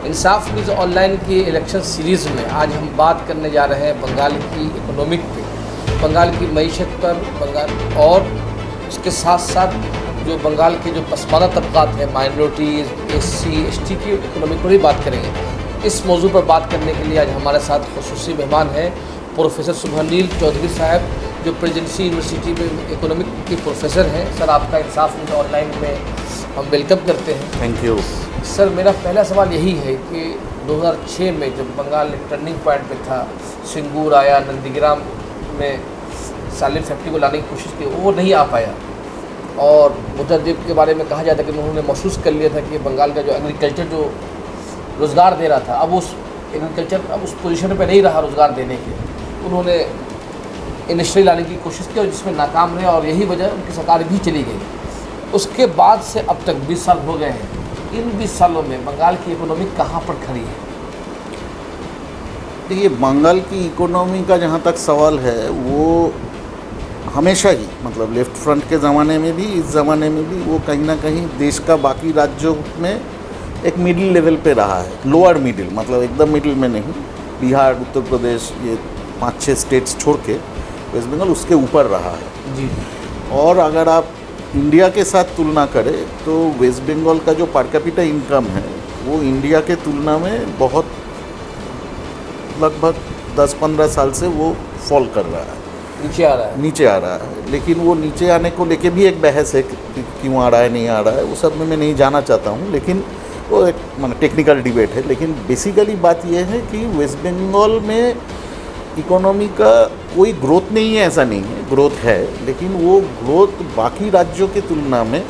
इंसाफ news online की election series में आज हम बात करने जा रहे हैं बंगाल की इकोनॉमिक पे, बंगाल की मईशत पर, बंगाल और उसके साथ साथ जो बंगाल के जो पसमानदा तबकात हैं, माइनॉरिटीज़, एससी, एसटी की इकोनॉमिक पर भी बात करेंगे। इस मौजू पर बात करने के लिए आज हमारे साथ खुसूसी मेहमान हैं प्रोफेसर शुभनील चौधरी साहब, जो प्रेसिडेंसी यूनिवर्सिटी में इकोनॉमिक के प्रोफेसर हैं। सर, आपका इंसाफ न्यूज़ ऑनलाइन में हम वेलकम करते हैं। थैंक यू सर, मेरा पहला सवाल यही है कि 2006 में जब बंगाल एक टर्निंग पॉइंट पे था, सिंगूर आया, नंदीग्राम में सालिन फैक्ट्री को लाने की कोशिश की, वो नहीं आ पाया। और बुद्धदेव के बारे में कहा जाता है कि उन्होंने महसूस कर लिया था कि बंगाल का जो एग्रीकल्चर जो रोज़गार दे रहा था, अब उस एग्रीकल्चर अब उस पोजीशन पे नहीं रहा रोज़गार देने के। उन्होंने इंडस्ट्री लाने की कोशिश की और जिसमें नाकाम रहे, और यही वजह उनकी सरकार भी चली गई। उसके बाद से अब तक 20 साल हो गए हैं। इन 20 सालों में बंगाल की इकोनॉमी कहाँ पर खड़ी है? देखिए, बंगाल की इकोनॉमी का जहाँ तक सवाल है, वो हमेशा ही मतलब लेफ्ट फ्रंट के ज़माने में भी, इस ज़माने में भी, वो कहीं ना कहीं देश का बाकी राज्यों में एक मिडिल लेवल पे रहा है। लोअर मिडिल, मतलब एकदम मिडिल में नहीं। बिहार, उत्तर प्रदेश, ये 5-6 स्टेट्स छोड़ के वेस्ट बंगाल उसके ऊपर रहा है जी। और अगर आप इंडिया के साथ तुलना करें तो वेस्ट बंगाल का जो पर कैपिटा इनकम है वो इंडिया के तुलना में बहुत लगभग 10-15 साल से वो फॉल कर रहा है, नीचे आ रहा है। लेकिन वो नीचे आने को लेके भी एक बहस है कि क्यों आ रहा है, नहीं आ रहा है, वो सब में मैं नहीं जाना चाहता हूँ। लेकिन वो एक टेक्निकल डिबेट है। लेकिन बेसिकली बात यह है कि वेस्ट बंगाल में इकोनॉमी का कोई ग्रोथ नहीं है, ऐसा नहीं है, ग्रोथ है, लेकिन वो ग्रोथ बाकी राज्यों की तुलना में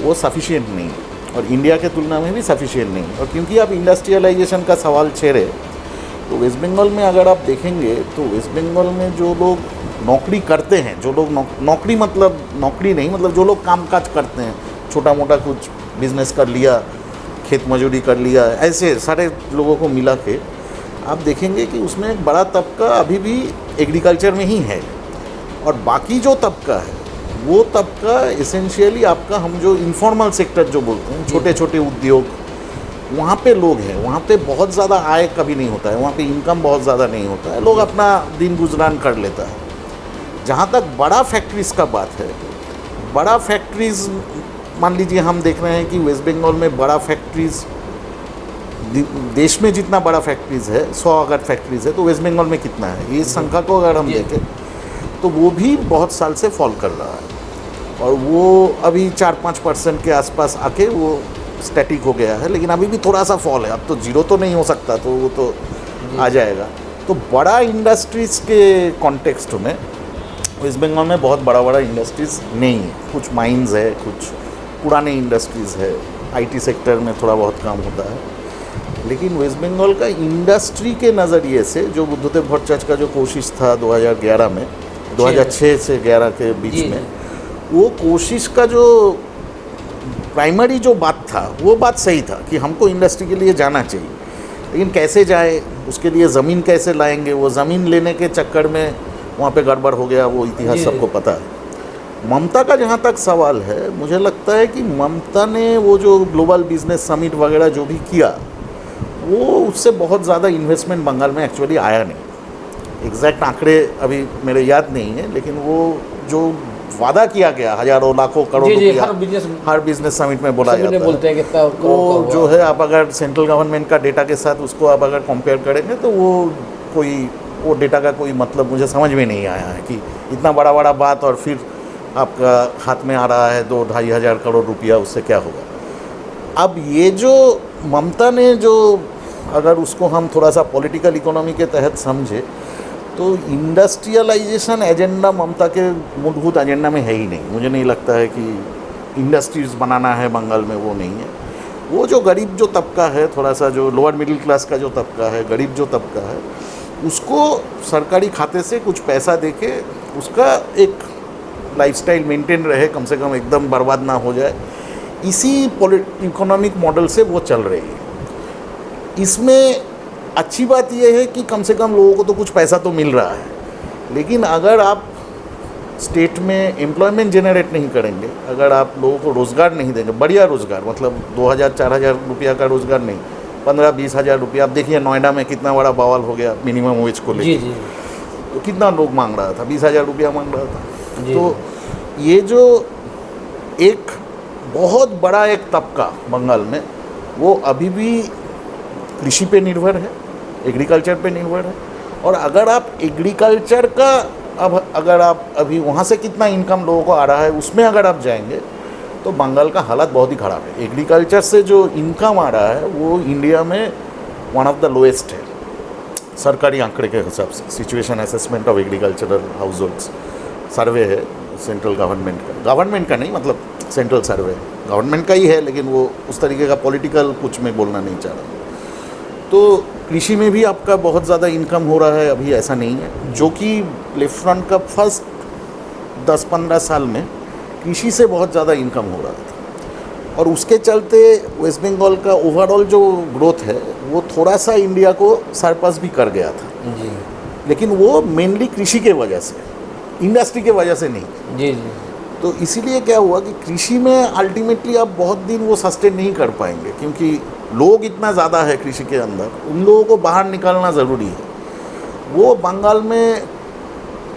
वो सफिशिएंट नहीं है और इंडिया के तुलना में भी सफिशिएंट नहीं है। और क्योंकि आप इंडस्ट्रियलाइजेशन का सवाल छेड़े, तो वेस्ट बंगाल में अगर आप देखेंगे तो वेस्ट बंगाल में जो लोग नौकरी करते हैं, जो लोग नौकरी मतलब नौकरी नहीं, मतलब जो लोग कामकाज करते हैं, छोटा मोटा कुछ बिजनेस कर लिया, खेत मजदूरी कर लिया, ऐसे सारे लोगों को मिला के आप देखेंगे कि उसमें एक बड़ा तबका अभी भी एग्रीकल्चर में ही है। और बाकी जो तबका है वो तबका एसेंशियली आपका, हम जो इनफॉर्मल सेक्टर जो बोलते हैं, छोटे छोटे उद्योग, वहाँ पे लोग हैं। वहाँ पे बहुत ज़्यादा आय कभी नहीं होता है, वहाँ पे इनकम बहुत ज़्यादा नहीं होता है, लोग अपना दिन गुजरान कर लेता है। जहाँ तक बड़ा फैक्ट्रीज़ का बात है, बड़ा फैक्ट्रीज़ मान लीजिए हम देख रहे हैं कि वेस्ट बंगाल में बड़ा फैक्ट्रीज़, देश में जितना बड़ा फैक्ट्रीज़ है, 100 अगर फैक्ट्रीज़ है तो वेस्ट बंगाल में कितना है, ये संख्या को अगर हम देखें तो वो भी बहुत साल से फॉल कर रहा है। और वो अभी 4-5% के आसपास आके वो स्टैटिक हो गया है, लेकिन अभी भी थोड़ा सा फॉल है। अब तो जीरो तो नहीं हो सकता, तो वो तो आ जाएगा। तो बड़ा इंडस्ट्रीज़ के कॉन्टेक्स्ट में वेस्ट बंगाल में बहुत बड़ा बड़ा इंडस्ट्रीज़ नहीं है। कुछ माइंस है, कुछ पुराने इंडस्ट्रीज़ है, IT सेक्टर में थोड़ा बहुत काम होता है। लेकिन वेस्ट बंगाल का इंडस्ट्री के नज़रिए से जो बुद्धदेव भट्टाचार्य का जो कोशिश था 2011 में, 2006 से 11 के बीच में, वो कोशिश का जो प्राइमरी जो बात था, वो बात सही था कि हमको इंडस्ट्री के लिए जाना चाहिए, लेकिन कैसे जाए, उसके लिए ज़मीन कैसे लाएंगे, वो ज़मीन लेने के चक्कर में वहाँ पे गड़बड़ हो गया, वो इतिहास सबको पता है। ममता का जहाँ तक सवाल है, मुझे लगता है कि ममता ने वो जो ग्लोबल बिजनेस समिट वगैरह जो भी किया, वो उससे बहुत ज़्यादा इन्वेस्टमेंट बंगाल में एक्चुअली आया नहीं। एग्जैक्ट आंकड़े अभी मेरे याद नहीं है, लेकिन वो जो वादा किया गया हज़ारों लाखों करोड़ रुपया हर बिजनेस समिट में बोला जाता है, बोलते हैं कि वो जो है, आप अगर सेंट्रल गवर्नमेंट का डेटा के साथ उसको आप अगर कंपेयर करेंगे तो वो डेटा का कोई मतलब मुझे समझ में नहीं आया है कि इतना बड़ा बड़ा बात और फिर आपका हाथ में आ रहा है 2-2.5 हज़ार करोड़ रुपया, उससे क्या होगा। अब ये जो ममता ने जो, अगर उसको हम थोड़ा सा पॉलिटिकल इकोनॉमी के तहत समझे, तो इंडस्ट्रियलाइजेशन एजेंडा ममता के मूलभूत एजेंडा में है ही नहीं। मुझे नहीं लगता है कि इंडस्ट्रीज़ बनाना है बंगाल में, वो नहीं है। वो जो गरीब जो तबका है, थोड़ा सा जो लोअर मिडिल क्लास का जो तबका है, गरीब जो तबका है, उसको सरकारी खाते से कुछ पैसा देके उसका एक लाइफस्टाइल मेंटेन रहे, कम से कम एकदम बर्बाद ना हो जाए, इसी इकोनॉमिक मॉडल से वो चल रही है। इसमें अच्छी बात यह है कि कम से कम लोगों को तो कुछ पैसा तो मिल रहा है, लेकिन अगर आप स्टेट में एम्प्लॉयमेंट जनरेट नहीं करेंगे, अगर आप लोगों को रोज़गार नहीं देंगे, बढ़िया रोज़गार, मतलब 2,000-4,000 रुपया का रोज़गार नहीं, 15-20 हज़ार रुपया। अब देखिए नोएडा में कितना बड़ा बवाल हो गया मिनिमम वेज को जी लेकर। जी तो कितना लोग मांग रहा था, 20 हज़ार रुपया मांग रहा था। जी। तो ये जो एक बहुत बड़ा एक तबका बंगाल में, वो अभी भी कृषि पे निर्भर है, एग्रीकल्चर पे निर्भर है। और अगर आप एग्रीकल्चर का अगर आप अभी वहाँ से कितना इनकम लोगों को आ रहा है उसमें अगर आप जाएंगे तो बंगाल का हालत बहुत ही ख़राब है। एग्रीकल्चर से जो इनकम आ रहा है वो इंडिया में वन ऑफ द लोएस्ट है सरकारी आंकड़े के हिसाब से। Situation assessment of agricultural households survey है सेंट्रल गवर्नमेंट का नहीं, मतलब सेंट्रल सर्वे गवर्नमेंट का ही है, लेकिन वो उस तरीके का पॉलिटिकल कुछ में बोलना नहीं चाह रहा। तो कृषि में भी आपका बहुत ज़्यादा इनकम हो रहा है अभी, ऐसा नहीं है। जो कि लेफ्ट फ्रंट का फर्स्ट 10-15 साल में कृषि से बहुत ज़्यादा इनकम हो रहा था, और उसके चलते वेस्ट बंगाल का ओवरऑल जो ग्रोथ है वो थोड़ा सा इंडिया को सरपास भी कर गया था जी। लेकिन वो मेनली कृषि के वजह से, इंडस्ट्री के वजह से नहीं। जी जी। तो इसीलिए क्या हुआ कि कृषि में अल्टीमेटली आप बहुत दिन वो सस्टेन नहीं कर पाएंगे, क्योंकि लोग इतना ज़्यादा है कृषि के अंदर, उन लोगों को बाहर निकालना ज़रूरी है। वो बंगाल में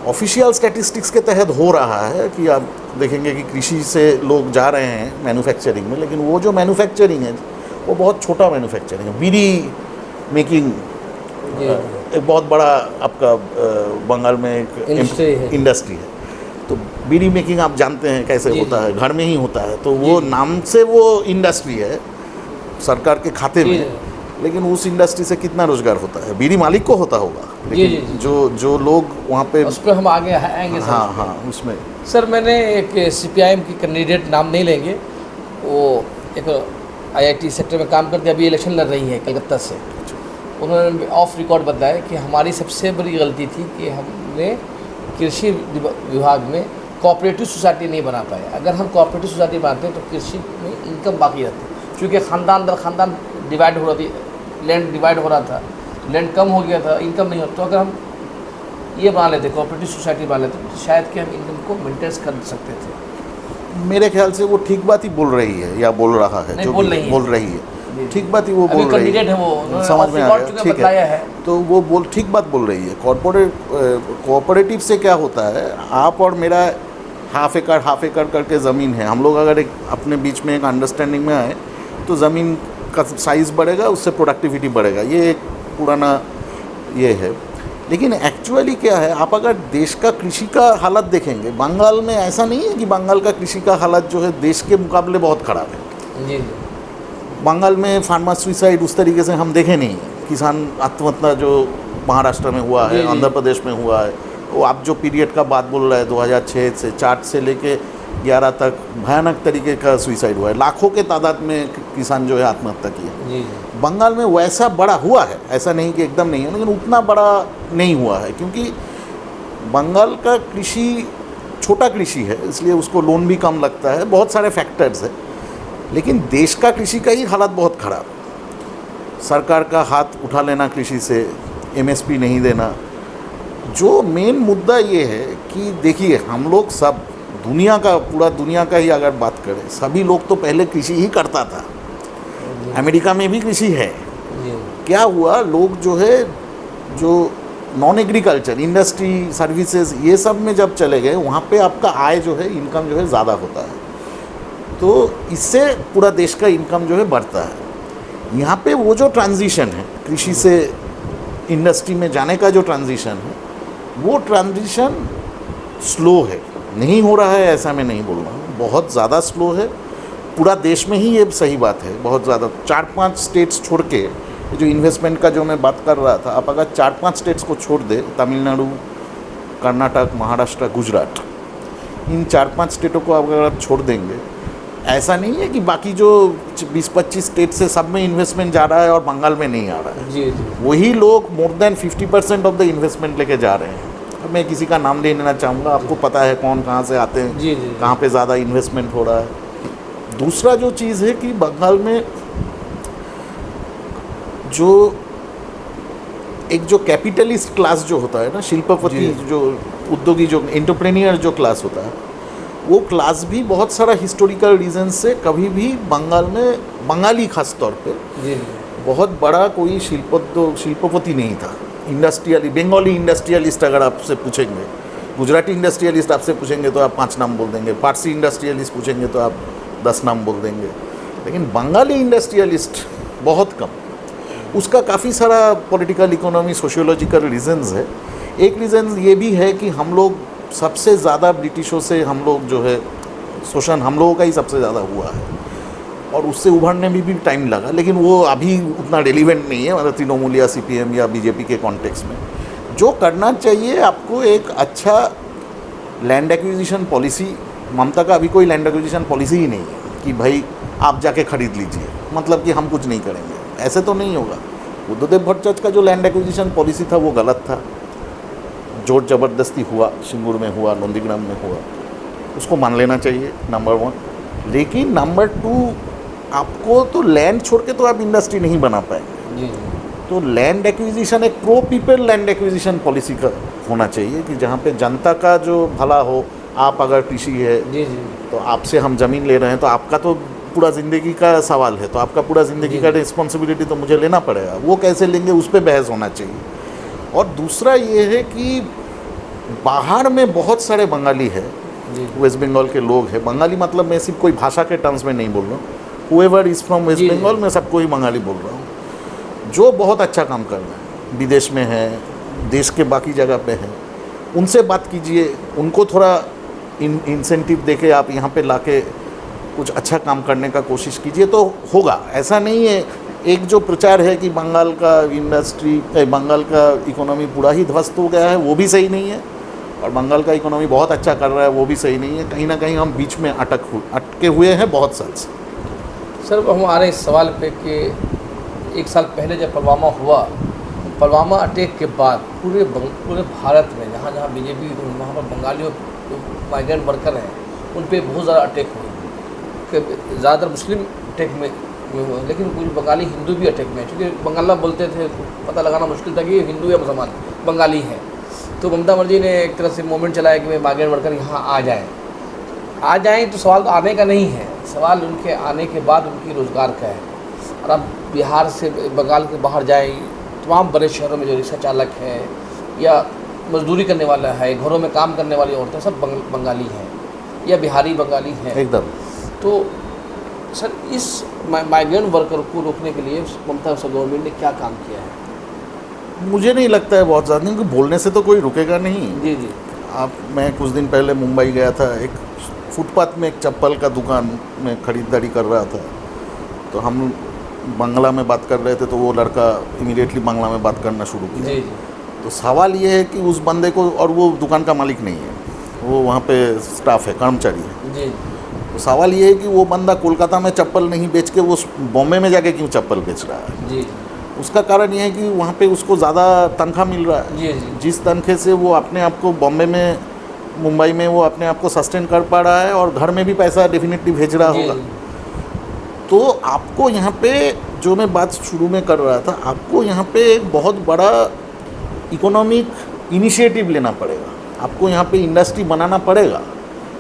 ऑफिशियल स्टैटिस्टिक्स के तहत हो रहा है कि आप देखेंगे कि कृषि से लोग जा रहे हैं मैन्युफैक्चरिंग में, लेकिन वो जो मैन्युफैक्चरिंग है वो बहुत छोटा मैन्युफैक्चरिंग है। बीड़ी मेकिंग एक बहुत बड़ा आपका बंगाल में एक इंडस्ट्री है। तो बीड़ी मेकिंग आप जानते हैं कैसे होता है, घर में ही होता है। तो वो नाम से वो इंडस्ट्री है सरकार के खाते में, लेकिन उस इंडस्ट्री से कितना रोजगार होता है बीड़ी मालिक को होता होगा, लेकिन जो लोग वहाँ पे उस पर हम आगे आएंगे सर। हाँ उसमें सर मैंने एक CPIM की कैंडिडेट, नाम नहीं लेंगे, वो एक IIT सेक्टर में काम करके अभी इलेक्शन लड़ रही है कलकत्ता से। उन्होंने ऑफ रिकॉर्ड बताया कि हमारी सबसे बड़ी गलती थी कि हमने कृषि विभाग में कोऑपरेटिव सोसाइटी नहीं बना पाए। अगर हम कोऑपरेटिव सोसाइटी बनाते तो कृषि में इनकम बाकी रहती, क्योंकि ख़ानदान दर ख़ानदान डिवाइड हो रहा थी, लैंड डिवाइड हो रहा था, लैंड कम हो गया था, इनकम नहीं होता। तो अगर हम ये बना लेते, कोऑपरेटिव सोसाइटी बना लेते, तो शायद कि हम इनकम को मेंटेन कर सकते थे। मेरे ख्याल से वो ठीक बात ही बोल रही है या बोल रहा है, जो बोल रही है ठीक बात ही वो बोल रही है, वो समझ में आ गया, ठीक है। तो वो ठीक बात बोल रही है। कोऑपरेटिव से क्या होता है, आप और मेरा हाफ एकड़ करके ज़मीन है, हम लोग अगर अपने बीच में एक अंडरस्टैंडिंग में आए तो ज़मीन का साइज़ बढ़ेगा, उससे प्रोडक्टिविटी बढ़ेगा। ये एक पुराना ये है। लेकिन एक्चुअली क्या है, आप अगर देश का कृषि का हालत देखेंगे, बंगाल में ऐसा नहीं है कि बंगाल का कृषि का हालत जो है देश के मुकाबले बहुत ख़राब है। जी। बंगाल में फार्मर सुसाइड उस तरीके से हम देखे नहीं है। किसान आत्महत्या जो महाराष्ट्र में हुआ है, आंध्र प्रदेश में हुआ है, वो आप जो पीरियड का बात बोल रहे हैं 2006 से 4 से लेके 11 तक भयानक तरीके का सुसाइड हुआ है। लाखों के तादाद में किसान जो है आत्महत्या किया। बंगाल में वैसा बड़ा हुआ है, ऐसा नहीं कि एकदम नहीं है, लेकिन उतना बड़ा नहीं हुआ है, क्योंकि बंगाल का कृषि छोटा कृषि है, इसलिए उसको लोन भी कम लगता है, बहुत सारे फैक्टर्स है। लेकिन देश का कृषि का ही हालत बहुत ख़राब, सरकार का हाथ उठा लेना कृषि से, MSP नहीं देना। जो मेन मुद्दा ये है कि देखिए हम लोग सब दुनिया का, पूरा दुनिया का ही अगर बात करें, सभी लोग तो पहले कृषि ही करता था। अमेरिका में भी कृषि है। क्या हुआ, लोग जो है जो नॉन एग्रीकल्चर इंडस्ट्री सर्विसेज ये सब में जब चले गए, वहाँ पे आपका आय जो है, इनकम जो है ज़्यादा होता है, तो इससे पूरा देश का इनकम जो है बढ़ता है। यहाँ पे वो जो ट्रांजिशन है कृषि से इंडस्ट्री में जाने का, जो ट्रांजिशन है वो ट्रांजिशन स्लो है, नहीं हो रहा है ऐसा मैं नहीं बोल रहा हूँ, बहुत ज़्यादा स्लो है। पूरा देश में ही ये सही बात है, बहुत ज़्यादा। 4-5 स्टेट्स छोड़ के, जो इन्वेस्टमेंट का जो मैं बात कर रहा था, आप अगर 4-5 स्टेट्स को छोड़ दे, तमिलनाडु, कर्नाटक, महाराष्ट्र, गुजरात, इन 4-5 स्टेटों को अगर आप छोड़ देंगे, ऐसा नहीं है कि बाकी जो 20-25 स्टेट से सब में इन्वेस्टमेंट जा रहा है और बंगाल में नहीं आ रहा है। जी। वही लोग more than 50% of the investment लेके जा रहे हैं। अब मैं किसी का नाम ले लेना चाहूँगा, आपको पता है कौन कहाँ से आते हैं, जी। कहाँ पे ज़्यादा इन्वेस्टमेंट हो रहा है। दूसरा जो चीज़ है कि बंगाल में जो एक जो कैपिटलिस्ट क्लास जो होता है ना, शिल्पपति, जो उद्योगी, जो एंटरप्रेन्योर जो क्लास होता है, वो क्लास भी बहुत सारा हिस्टोरिकल रीजन से कभी भी बंगाल में, बंगाली खास तौर पे बहुत बड़ा कोई शिल्पपति नहीं था। बंगाली इंडस्ट्रियलिस्ट अगर आपसे पूछेंगे, गुजराती इंडस्ट्रियलिस्ट आपसे पूछेंगे तो आप 5 नाम बोल देंगे, पारसी इंडस्ट्रियलिस्ट पूछेंगे तो आप 10 नाम बोल देंगे, लेकिन बंगाली इंडस्ट्रियलिस्ट बहुत कम। उसका काफ़ी सारा पॉलिटिकल, इकोनॉमी, सोशियोलॉजिकल रीजंस है। एक रीज़न ये भी है कि हम लोग सबसे ज़्यादा ब्रिटिशों से हम लोग जो है शोषण हम लोगों का ही सबसे ज़्यादा हुआ है, और उससे उभरने में भी टाइम लगा, लेकिन वो अभी उतना रेलिवेंट नहीं है मतलब तृणमूल या CPM या BJP के कॉन्टेक्स्ट में। जो करना चाहिए आपको, एक अच्छा लैंड एक्विजिशन पॉलिसी। ममता का अभी कोई लैंड एक्विजिशन पॉलिसी ही नहीं है कि भाई आप जाके खरीद लीजिए, मतलब कि हम कुछ नहीं करेंगे, ऐसे तो नहीं होगा। बुद्धदेव भट्टाचार्य का जो लैंड एक्विजिशन पॉलिसी था वो गलत था, जोर ज़बरदस्ती हुआ, सिंगूर में हुआ, नंदीग्राम में हुआ, उसको मान लेना चाहिए, नंबर 1। लेकिन नंबर 2, आपको तो लैंड छोड़ के तो आप इंडस्ट्री नहीं बना पाएंगे जी। तो लैंड एक्विजिशन एक pro people land acquisition policy का होना चाहिए कि जहाँ पे जनता का जो भला हो। आप अगर कृषि है जी जी तो आपसे हम ज़मीन ले रहे हैं तो आपका तो पूरा ज़िंदगी का सवाल है, तो आपका पूरा ज़िंदगी का रिस्पॉन्सिबिलिटी तो मुझे लेना पड़ेगा। वो कैसे लेंगे उस पर बहस होना चाहिए। और दूसरा ये है कि बाहर में बहुत सारे बंगाली है, वेस्ट बंगाल के लोग हैं। बंगाली मतलब मैं सिर्फ कोई भाषा के टर्म्स में नहीं बोल रहा हूँ, whoever is from West Bengal, मैं सबको ही बंगाली बोल रहा हूँ, जो बहुत अच्छा काम कर रहे हैं, विदेश में है, देश के बाकी जगह पे हैं। उनसे बात कीजिए, उनको थोड़ा इंसेंटिव देके आप यहाँ पे लाके कुछ अच्छा काम करने का कोशिश कीजिए तो होगा। ऐसा नहीं है एक जो प्रचार है कि बंगाल का बंगाल का इकोनॉमी पूरा ही ध्वस्त हो गया है, वो भी सही नहीं है, और बंगाल का इकोनॉमी बहुत अच्छा कर रहा है, वो भी सही नहीं है। कहीं ना कहीं हम बीच में अटके हुए हैं बहुत साल से। सर, हम आ रहे इस सवाल पे कि 1 साल पहले जब पुलवामा हुआ, पुलवामा अटैक के बाद पूरे भारत में जहाँ जहाँ BJP, वहाँ पर बंगाली और माइग्रेंट वर्कर हैं, उन पे बहुत ज़्यादा अटैक हुए, ज़्यादातर मुस्लिम अटैक में हुआ, लेकिन कुछ बंगाली हिंदू भी अटैक में, क्योंकि बंगाला बोलते थे, पता लगाना मुश्किल था कि ये हिंदू या मुसलमान, बंगाली है। तो ममता बनर्जी ने एक तरह से मूवमेंट चलाया कि माइग्रेंट वर्कर यहाँ आ जाएँ। तो सवाल तो आने का नहीं है, सवाल उनके आने के बाद उनकी रोज़गार का है। और अब बिहार से बंगाल के बाहर जाए, तमाम बड़े शहरों में जो रिक्शा चालक है या मजदूरी करने वाला है, घरों में काम करने वाली औरतें सब बंगाली हैं या बिहारी बंगाली हैं एकदम। तो सर, इस माइग्रेंट वर्कर को रोकने के लिए ममता गवर्नमेंट ने क्या काम किया है? मुझे नहीं लगता है बहुत ज़्यादा, क्योंकि बोलने से तो कोई रुकेगा नहीं। जी जी। मैं कुछ दिन पहले मुंबई गया था, एक फुटपाथ में एक चप्पल का दुकान में खरीदारी कर रहा था, तो हम बांग्ला में बात कर रहे थे, तो वो लड़का इमीडिएटली बांग्ला में बात करना शुरू किया। जी। तो सवाल ये है कि उस बंदे को, और वो दुकान का मालिक नहीं है, वो वहाँ पे स्टाफ है, कर्मचारी है जी। तो सवाल ये है कि वो बंदा कोलकाता में चप्पल नहीं बेच के वो बॉम्बे में जाके क्यों चप्पल बेच रहा है। जी। उसका कारण ये है कि वहाँ पे उसको ज़्यादा तनख्वाह मिल रहा है। जी जी। जिस तनख्वाह से वो अपने आप को बॉम्बे में, मुंबई में वो अपने आप को सस्टेन कर पा रहा है, और घर में भी पैसा डेफिनेटली भेज रहा होगा। तो आपको यहाँ पे, जो मैं बात शुरू में कर रहा था, आपको यहाँ पे एक बहुत बड़ा इकोनॉमिक इनिशिएटिव लेना पड़ेगा। आपको यहाँ पे इंडस्ट्री बनाना पड़ेगा।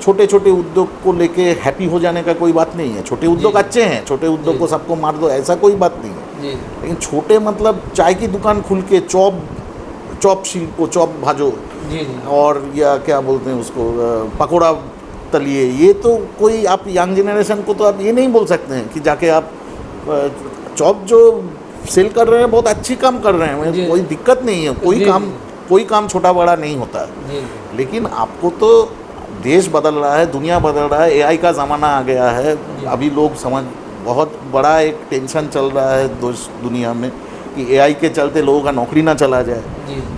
छोटे छोटे उद्योग को लेके हैप्पी हो जाने का कोई बात नहीं है। छोटे उद्योग अच्छे हैं, छोटे उद्योग को सबको मार दो, ऐसा कोई बात नहीं है। लेकिन छोटे मतलब चाय की दुकान खुल के चॉप शिल्प, चॉप भाजो, और या क्या बोलते हैं उसको, पकौड़ा तलिए, ये तो कोई, आप यंग जनरेशन को तो आप ये नहीं बोल सकते हैं कि जाके आप चॉप जो सेल कर रहे हैं बहुत अच्छी काम कर रहे हैं, कोई दिक्कत नहीं है। कोई काम छोटा बड़ा नहीं होता है। लेकिन आपको तो देश बदल रहा है, दुनिया बदल रहा है, AI का ज़माना आ गया है। अभी लोग बहुत बड़ा एक टेंशन चल रहा है दुनिया में कि AI के चलते लोगों का नौकरी ना चला जाए।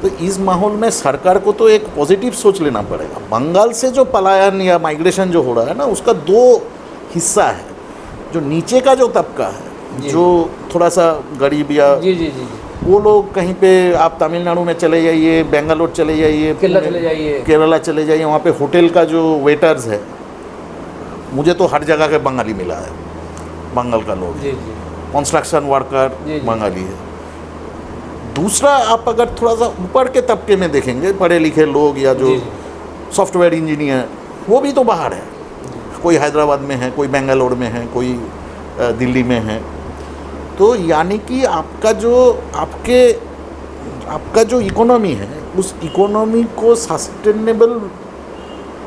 तो इस माहौल में सरकार को तो एक पॉजिटिव सोच लेना पड़ेगा। बंगाल से जो पलायन या माइग्रेशन जो हो रहा है ना, उसका 2 हिस्सा है। जो नीचे का जो तबका है, जो थोड़ा सा गरीब या वो लोग, कहीं पे आप तमिलनाडु में चले जाइए, बेंगलोर चले जाइए, केरला चले जाइए, वहाँ पे होटल का जो वेटर्स है, मुझे तो हर जगह के बंगाली मिला है, बंगाल का लोग। कंस्ट्रक्शन वर्कर बंगाली है। दूसरा, आप अगर थोड़ा सा ऊपर के तबके में देखेंगे, पढ़े लिखे लोग या जो सॉफ्टवेयर इंजीनियर, वो भी तो बाहर है। कोई हैदराबाद में है, कोई बेंगलोर में है, कोई दिल्ली में है। तो यानी कि आपका जो इकोनॉमी है, उस इकोनॉमी को सस्टेनेबल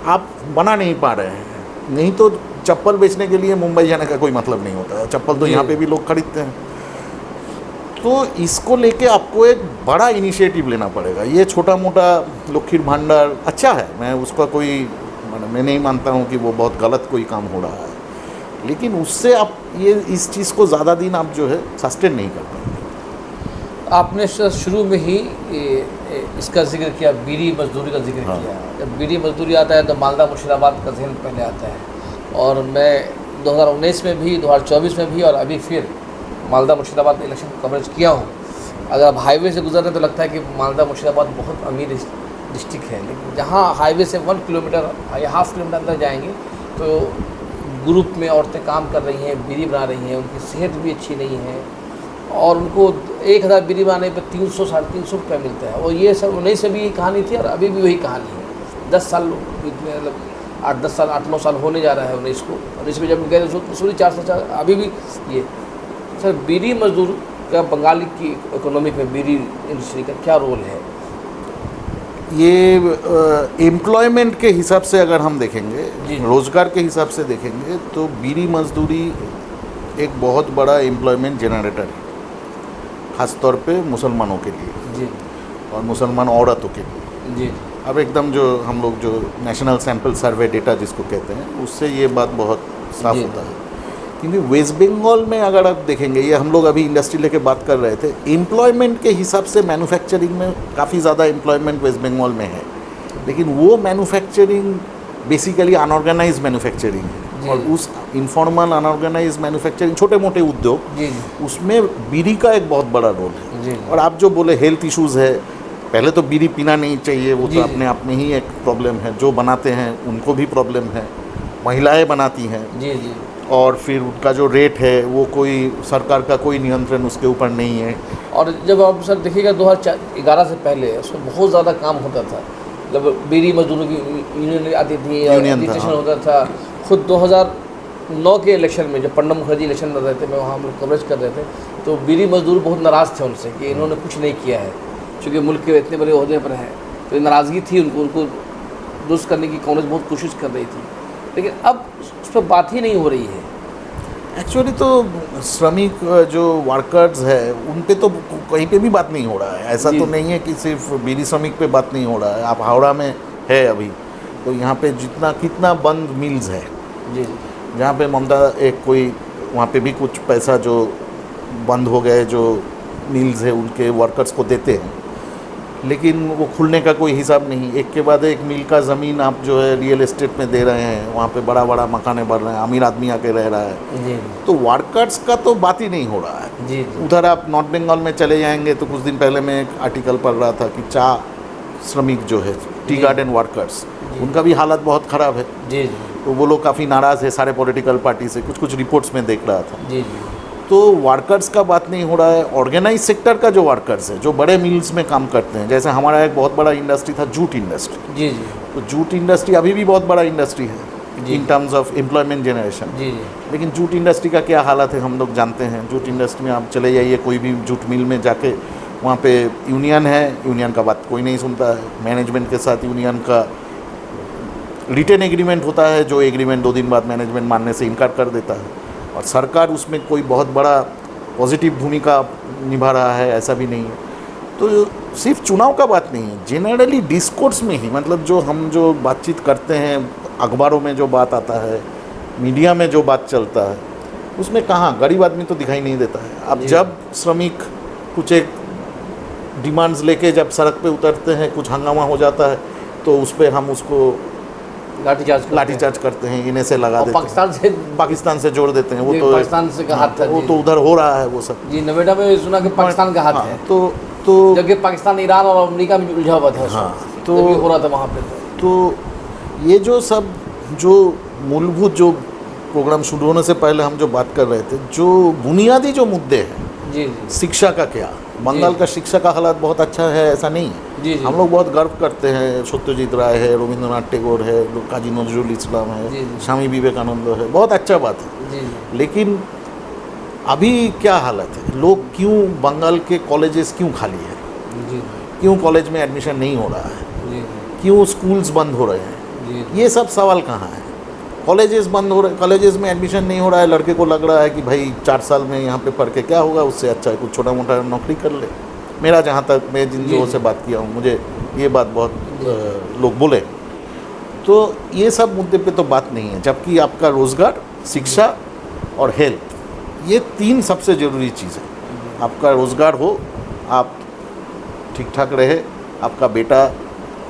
आप बना नहीं पा रहे हैं। नहीं तो चप्पल बेचने के लिए मुंबई जाने का कोई मतलब नहीं होता है, चप्पल तो यहाँ पे भी लोग खरीदते हैं। तो इसको लेके आपको एक बड़ा इनिशिएटिव लेना पड़ेगा। ये छोटा मोटा लखीर भांडार अच्छा है, मैं उसका मैं नहीं मानता हूँ कि वो बहुत गलत कोई काम हो रहा है, लेकिन उससे आप इस चीज़ को ज़्यादा दिन आप जो है सस्टेन नहीं कर पाएंगे। आपने शुरू में ही इसका जिक्र किया, बीड़ी मजदूरी का जिक्र किया। जब बीड़ी मजदूरी आता है तो मालदा मुर्शिदाबाद का जहन पहले आता है। और मैं 2019 में भी, 2024 में भी और अभी फिर मालदा मुर्शिदाबाद इलेक्शन कवरेज किया हूँ। अगर आप हाईवे से गुजरते तो लगता है कि मालदा मुर्शिदाबाद बहुत अमीर डिस्ट्रिक्ट है, लेकिन जहाँ हाईवे से 1 किलोमीटर या हाफ किलोमीटर अंदर जाएंगे तो ग्रुप में औरतें काम कर रही हैं, बीड़ी बना रही हैं, उनकी सेहत भी अच्छी नहीं है और उनको 1000 बीड़ी बनाने पर 300 साढ़े 300 रुपये मिलता है। और ये सब 19 से भी यही कहानी थी और अभी भी वही कहानी है। 10 साल मतलब 8-10 साल 8-9 साल होने जा रहा है 19 को। 19 में जब गए तो उसमें 400 अभी भी ये सर बीड़ी मजदूर का बंगाली की इकोनॉमिक में बीड़ी इंडस्ट्री का क्या रोल है? ये एम्प्लॉयमेंट के हिसाब से अगर हम देखेंगे, रोज़गार के हिसाब से देखेंगे तो बीड़ी मजदूरी एक बहुत बड़ा एम्प्लॉयमेंट जनरेटर है, ख़ासतौर पे मुसलमानों के लिए जी और मुसलमान औरतों के लिए जी। अब एकदम जो हम लोग जो नेशनल सैंपल सर्वे डेटा जिसको कहते हैं उससे ये बात बहुत साफ होता है। क्योंकि वेस्ट बंगाल में अगर आप देखेंगे, ये हम लोग अभी इंडस्ट्री लेके बात कर रहे थे, एम्प्लॉयमेंट के हिसाब से मैन्युफैक्चरिंग में काफ़ी ज़्यादा एम्प्लॉयमेंट वेस्ट बंगाल में है, लेकिन वो मैन्युफैक्चरिंग बेसिकली अनऑर्गेनाइज मैन्युफैक्चरिंग है। और उस इनफॉर्मल अनऑर्गेनाइज मैन्युफैक्चरिंग छोटे मोटे उद्योग, उसमें बीड़ी का एक बहुत बड़ा रोल है। और आप जो बोले हेल्थ इश्यूज़ है, पहले तो बीड़ी पीना नहीं चाहिए, वो तो अपने आप में ही एक प्रॉब्लम है। जो बनाते हैं उनको भी प्रॉब्लम है, महिलाएं बनाती हैं जी जी। और फिर उनका जो रेट है वो कोई सरकार का कोई नियंत्रण उसके ऊपर नहीं है। और जब आप सर देखिएगा 2011 से पहले उसमें बहुत ज़्यादा काम होता था, जब बीड़ी मजदूरों की यूनियन आती थी, एजिटेशन होता था। खुद 2009 के इलेक्शन में जब प्रणब मुखर्जी इलेक्शन लड़ रहे थे, मैं वहाँ हम लोग कवरेज कर रहे थे, तो बीड़ी मजदूर बहुत नाराज़ थे उनसे कि इन्होंने कुछ नहीं किया है, चूँकि मुल्क के इतने बड़े ओहदे पर हैं। तो नाराज़गी थी उनको दुरुस्त करने की कांग्रेस बहुत कोशिश कर रही थी, लेकिन अब उस पर बात ही नहीं हो रही है। एक्चुअली तो श्रमिक जो वर्कर्स है उन पे तो कहीं पे भी बात नहीं हो रहा है। ऐसा तो नहीं है कि सिर्फ बीड़ी श्रमिक पे बात नहीं हो रहा है। आप हावड़ा में है अभी, तो यहाँ पे कितना बंद मिल्स है जी, जहाँ पे ममता एक कोई वहाँ पे भी कुछ पैसा जो बंद हो गए जो मिल्स है उनके वर्कर्स को देते हैं, लेकिन वो खुलने का कोई हिसाब नहीं। एक के बाद एक मिल का ज़मीन आप जो है रियल एस्टेट में दे रहे हैं, वहाँ पे बड़ा बड़ा मकाने बन रहे हैं, अमीर आदमी आके रह रहा है जी। तो वर्कर्स का तो बात ही नहीं हो रहा है जी। उधर आप नॉर्थ बंगाल में चले जाएंगे तो कुछ दिन पहले मैं एक आर्टिकल पढ़ रहा था कि चाय श्रमिक जो है, टी गार्डन वर्कर्स, उनका भी हालत बहुत ख़राब है जी। तो वो लोग काफ़ी नाराज़ है सारे पॉलिटिकल पार्टी से, कुछ रिपोर्ट्स में देख रहा था जी। तो वर्कर्स का बात नहीं हो रहा है। ऑर्गेनाइज सेक्टर का जो वर्कर्स है, जो बड़े मिल्स में काम करते हैं, जैसे हमारा एक बहुत बड़ा इंडस्ट्री था जूट इंडस्ट्री जी। तो जूट इंडस्ट्री अभी भी बहुत बड़ा इंडस्ट्री है in terms of employment generation ji. लेकिन जूट इंडस्ट्री का क्या हालत है हम लोग जानते हैं। जूट इंडस्ट्री में आप चले जाइए कोई भी जूट मिल में जाके, वहाँ पे यूनियन है, यूनियन का बात कोई नहीं सुनता है। मैनेजमेंट के साथ यूनियन का रिटेन एग्रीमेंट होता है, जो एग्रीमेंट 2 दिन बाद मैनेजमेंट मानने से इनकार कर देता है, और सरकार उसमें कोई बहुत बड़ा पॉजिटिव भूमिका निभा रहा है ऐसा भी नहीं है। तो सिर्फ चुनाव का बात नहीं है, जनरली डिस्कोर्स में ही, मतलब जो बातचीत करते हैं, अखबारों में जो बात आता है, मीडिया में जो बात चलता है, उसमें कहाँ गरीब आदमी तो दिखाई नहीं देता है। अब जब श्रमिक कुछ एक डिमांड्स लेके जब सड़क पे उतरते हैं, कुछ हंगामा हो जाता है तो उस पर हम उसको लाठीचार्ज करते हैं, इन्हें से लगा देते हैं, पाकिस्तान से जोड़ देते हैं। वो तो पाकिस्तान से का हाथ है, वो तो उधर हो रहा है वो सब जी। नोएडा में सुना कि पाकिस्तान का हाथ है, तो जबकि पाकिस्तान ईरान और अमेरिका में उलझा हुआ था। हाँ, तो हो रहा था वहाँ पे। तो ये जो सब जो मूलभूत जो प्रोग्राम शुरू होने से पहले हम जो बात कर रहे थे, जो बुनियादी जो मुद्दे हैं जी, शिक्षा का क्या, बंगाल का शिक्षा का हालात बहुत अच्छा है ऐसा नहीं है। जी। हम लोग बहुत गर्व करते हैं, सत्यजीत राय है, रविंद्रनाथ टैगोर है, काजी नजरुल इस्लाम है, स्वामी विवेकानंद है, बहुत अच्छा बात है। जी। लेकिन अभी क्या हालत है, लोग क्यों बंगाल के कॉलेजेस क्यों खाली है, जी क्यों कॉलेज में एडमिशन नहीं हो रहा है, जी क्यों स्कूल्स बंद हो रहे हैं, जी ये सब सवाल कहाँ है। कॉलेजेस बंद हो रहे, कॉलेजेस में एडमिशन नहीं हो रहा है, लड़के को लग रहा है कि भाई 4 साल में यहाँ पे पढ़ के क्या होगा, उससे अच्छा है कुछ छोटा मोटा नौकरी कर ले। मेरा जहाँ तक मैं जिन लोगों से बात किया हूँ, मुझे ये बात बहुत लोग बोले। तो ये सब मुद्दे पे तो बात नहीं है, जबकि आपका रोज़गार, शिक्षा और हेल्थ, ये 3 सबसे ज़रूरी चीज़ है। आपका रोज़गार हो, आप ठीक ठाक रहे, आपका बेटा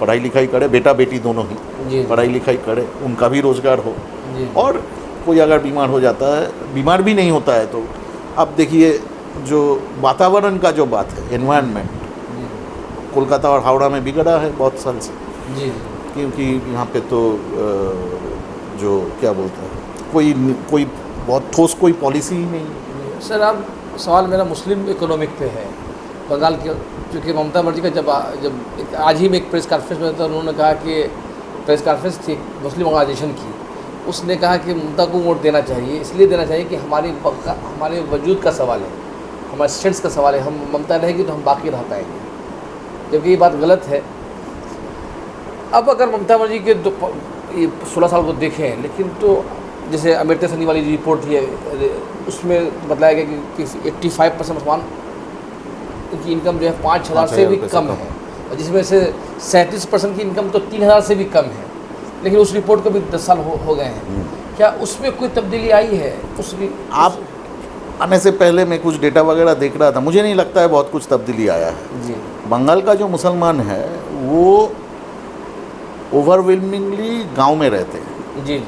पढ़ाई लिखाई करे, बेटा बेटी दोनों ही जी पढ़ाई लिखाई करे, उनका भी रोज़गार हो, जी और कोई अगर बीमार हो जाता है, बीमार भी नहीं होता है, तो अब देखिए जो वातावरण का जो बात है, एनवायरनमेंट, जी कोलकाता और हावड़ा में बिगड़ा है बहुत साल से, जी क्योंकि यहाँ पे तो जो क्या बोलते हैं, कोई बहुत ठोस कोई पॉलिसी ही नहीं है। सर, अब सवाल मेरा मुस्लिम इकोनॉमिक पे है। बंगाल के, क्योंकि ममता बनर्जी का जब आज ही में एक प्रेस कॉन्फ्रेंस में था, उन्होंने कहा कि प्रेस कॉन्फ्रेंस थी मुस्लिम ऑर्गेनाइजेशन की, उसने कहा कि ममता को वोट देना चाहिए, इसलिए देना चाहिए कि हमारे वजूद का सवाल है, हमारे स्टेट्स का सवाल है, हम ममता रहेगी तो हम बाकी रह पाएंगे, जबकि ये बात गलत है। अब अगर ममता बनर्जी के 16 साल को देखें, लेकिन तो जैसे अमृता सनी वाली रिपोर्ट थी, उसमें बताया गया कि 85% मुसलमान की इनकम जो है 5,000 से भी कम है, और जिसमें से 37% की इनकम तो 3,000 से भी कम है, लेकिन उस रिपोर्ट को भी 10 साल हो गए हैं। क्या उसमें कोई तब्दीली आई है? आप आने से पहले मैं कुछ डेटा वगैरह देख रहा था, मुझे नहीं लगता है बहुत कुछ तब्दीली आया है। जी बंगाल का जो मुसलमान है वो ओवरवेलमिंगली गांव में रहते हैं, जी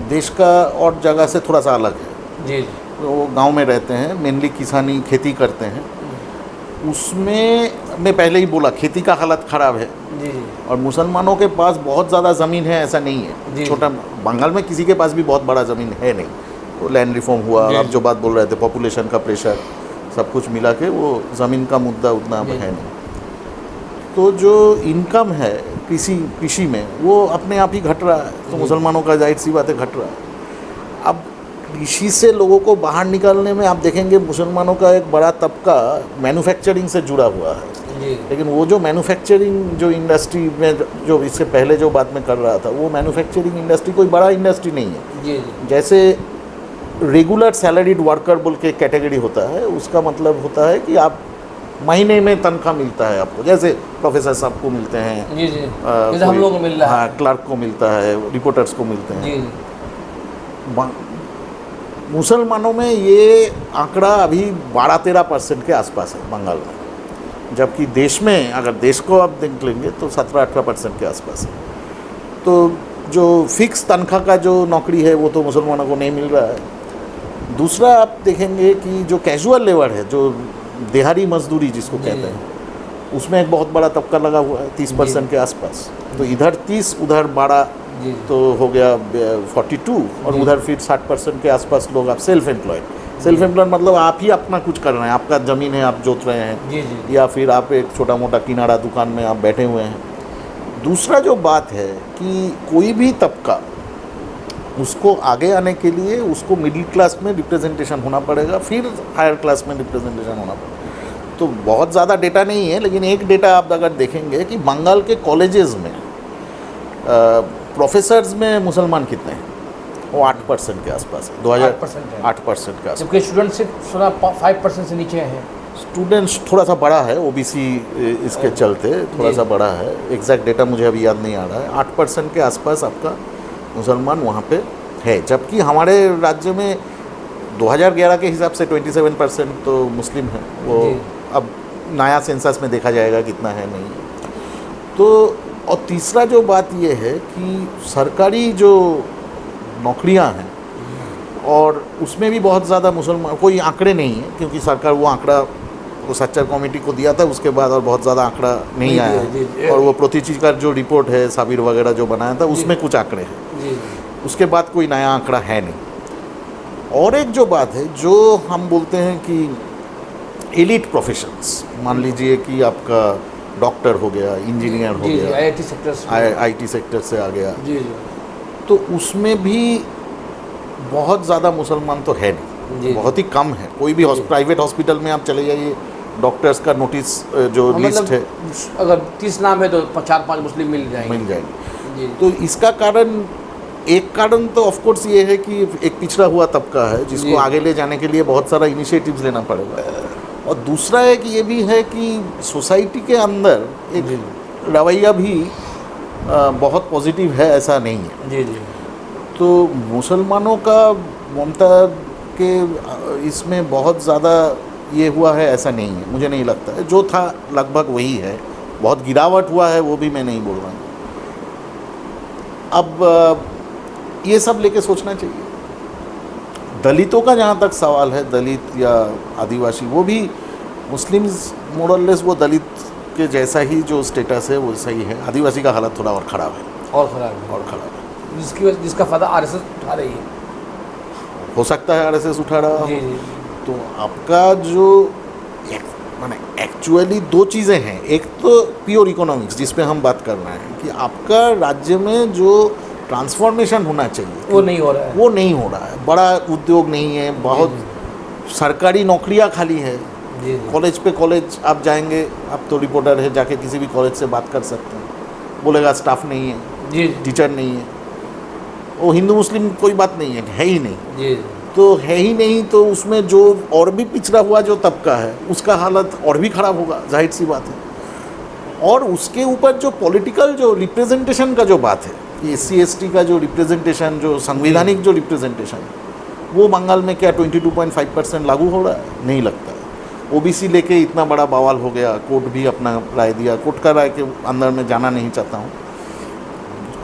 देश का और जगह से थोड़ा सा अलग है। जी वो गांव में रहते हैं, मेनली किसानी खेती करते हैं। उसमें मैं पहले ही बोला, खेती का हालत ख़राब है, जी जी और मुसलमानों के पास बहुत ज़्यादा ज़मीन है ऐसा नहीं जी। है। छोटा बंगाल में किसी के पास भी बहुत बड़ा ज़मीन है नहीं, तो लैंड रिफॉर्म हुआ, जी। आप जो बात बोल रहे थे, पॉपुलेशन का प्रेशर, सब कुछ मिला के वो ज़मीन का मुद्दा उतना अब जी। है नहीं। तो जो इनकम है कृषि में, वो अपने आप ही घट रहा है, तो जी। मुसलमानों का जाहिर सी बात है घट रहा है। अब कृषि से लोगों को बाहर निकालने में आप देखेंगे मुसलमानों का एक बड़ा तबका मैन्युफैक्चरिंग से जुड़ा हुआ है, जी लेकिन वो जो मैन्युफैक्चरिंग जो इंडस्ट्री में जो इससे पहले जो बात में कर रहा था, वो मैन्युफैक्चरिंग इंडस्ट्री कोई बड़ा इंडस्ट्री नहीं है। जी जी जैसे रेगुलर सैलरीड वर्कर बोल के कैटेगरी होता है, उसका मतलब होता है कि आप महीने में तनख्वाह मिलता है आपको, जैसे प्रोफेसर साहब को मिलते हैं, जी जी जैसे हम लोग को मिल रहा है। हाँ, क्लर्क को मिलता है, रिपोर्टर्स को मिलते हैं। जी मुसलमानों में ये आंकड़ा अभी 12-13% के आसपास है बंगाल में, जबकि देश में अगर देश को आप देख लेंगे तो 17-18% के आसपास है। तो जो फिक्स तनख्वाह का जो नौकरी है वो तो मुसलमानों को नहीं मिल रहा है। दूसरा आप देखेंगे कि जो कैजुअल लेबर है, जो दिहाड़ी मजदूरी जिसको कहते हैं, उसमें एक बहुत बड़ा तबका लगा हुआ है 30% के आसपास। तो इधर 30, उधर 12, जी तो हो गया 42, और जी। उधर फिर 60% के आसपास लोग आप सेल्फ एम्प्लॉयड मतलब आप ही अपना कुछ कर रहे हैं, आपका ज़मीन है, आप जोत रहे हैं, जी जी या फिर आप एक छोटा मोटा किनारा दुकान में आप बैठे हुए हैं। दूसरा जो बात है कि कोई भी तबका, उसको आगे आने के लिए उसको मिडिल क्लास में रिप्रेजेंटेशन होना पड़ेगा, फिर हायर क्लास में रिप्रेजेंटेशन होना पड़ेगा। तो बहुत ज़्यादा डेटा नहीं है, लेकिन एक डेटा आप अगर देखेंगे कि बंगाल के कॉलेजेस में प्रोफेसर्स में मुसलमान कितने हैं, वो 8% के आसपास है। 8% है। 8% के आसपास। जबकि स्टूडेंट सिर्फ 5% से नीचे हैं। स्टूडेंट्स थोड़ा सा बड़ा है, ओबीसी इसके चलते थोड़ा जी। सा बड़ा है, एग्जैक्ट डेटा मुझे अभी याद नहीं आ रहा है। 8% के आसपास आपका मुसलमान वहाँ पे है, जबकि हमारे राज्य में 2011 के हिसाब से 27% तो मुस्लिम है। वो जी। अब नया सेंसस में देखा जाएगा कितना है नहीं। तो और तीसरा जो बात ये है कि सरकारी जो नौकरियां हैं, और उसमें भी बहुत ज़्यादा मुसलमान, कोई आंकड़े नहीं है क्योंकि सरकार वो आंकड़ा वो सच्चर कमेटी को दिया था उसके बाद, और बहुत ज़्यादा आंकड़ा नहीं आया है। और वो प्रतिचि का जो रिपोर्ट है साबिर वगैरह जो बनाया था, उसमें कुछ आंकड़े हैं, जी उसके बाद कोई नया आंकड़ा है नहीं। और एक जो बात है, जो हम बोलते हैं कि एलिट प्रोफेशंस, मान लीजिए कि आपका डॉक्टर हो गया, इंजीनियर हो गया, आईटी सेक्टर से आ गया, जी जी तो उसमें भी बहुत ज़्यादा मुसलमान तो है नहीं। जी। बहुत ही कम है। कोई भी प्राइवेट हॉस्पिटल में आप चले जाइए, डॉक्टर्स का नोटिस जो लिस्ट है, अगर 30 नाम है तो 4-5 मुस्लिम मिल जाएंगे। जी। तो इसका कारण, एक कारण तो ऑफ कोर्स ये है कि एक पिछड़ा हुआ तबका है जिसको आगे ले जाने के लिए बहुत सारा इनिशिएटिव्स लेना पड़ेगा, और दूसरा एक ये भी है कि सोसाइटी के अंदर एक रवैया भी बहुत पॉजिटिव है, ऐसा नहीं है। जी जी। तो मुसलमानों का ममता के इसमें बहुत ज़्यादा ये हुआ है ऐसा नहीं है, मुझे नहीं लगता है। जो था लगभग वही है, बहुत गिरावट हुआ है वो भी मैं नहीं बोल रहा हूँ। अब ये सब लेके सोचना चाहिए। दलितों का जहाँ तक सवाल है, दलित या आदिवासी, वो भी मुस्लिम्स मोरलेस वो दलित के जैसा ही जो स्टेटस है वो सही है। आदिवासी का हालत थोड़ा और ख़राब है, और ख़राब है, जिसका फ़ायदा आरएसएस उठा रही है। हो सकता है आरएसएस उठा रहा जी हो। जी। तो आपका जो माने एक्चुअली दो चीज़ें हैं, एक तो प्योर इकोनॉमिक्स जिस पे हम बात कर रहे हैं कि आपका राज्य में जो ट्रांसफॉर्मेशन होना चाहिए वो नहीं हो रहा है, वो नहीं हो रहा है। बड़ा उद्योग नहीं है, बहुत सरकारी नौकरियां खाली है। जी। कॉलेज पे कॉलेज आप जाएंगे, आप तो रिपोर्टर है, जाके किसी भी कॉलेज से बात कर सकते हैं, बोलेगा स्टाफ नहीं है, जी, टीचर नहीं है। वो हिंदू मुस्लिम कोई बात नहीं है ही नहीं। जी। तो है ही नहीं, तो उसमें जो और भी पिछड़ा हुआ जो तबका है उसका हालत और भी ख़राब होगा, जाहिर सी बात है। और उसके ऊपर जो पॉलिटिकल जो रिप्रेजेंटेशन का जो बात है, SC ST का जो रिप्रेजेंटेशन, जो संवैधानिक जो रिप्रेजेंटेशन है, वो बंगाल में क्या 22.5% लागू हो रहा है? नहीं लगता है। OBC लेके इतना बड़ा बवाल हो गया, कोर्ट भी अपना राय दिया। कोर्ट का राय के अंदर में जाना नहीं चाहता हूँ,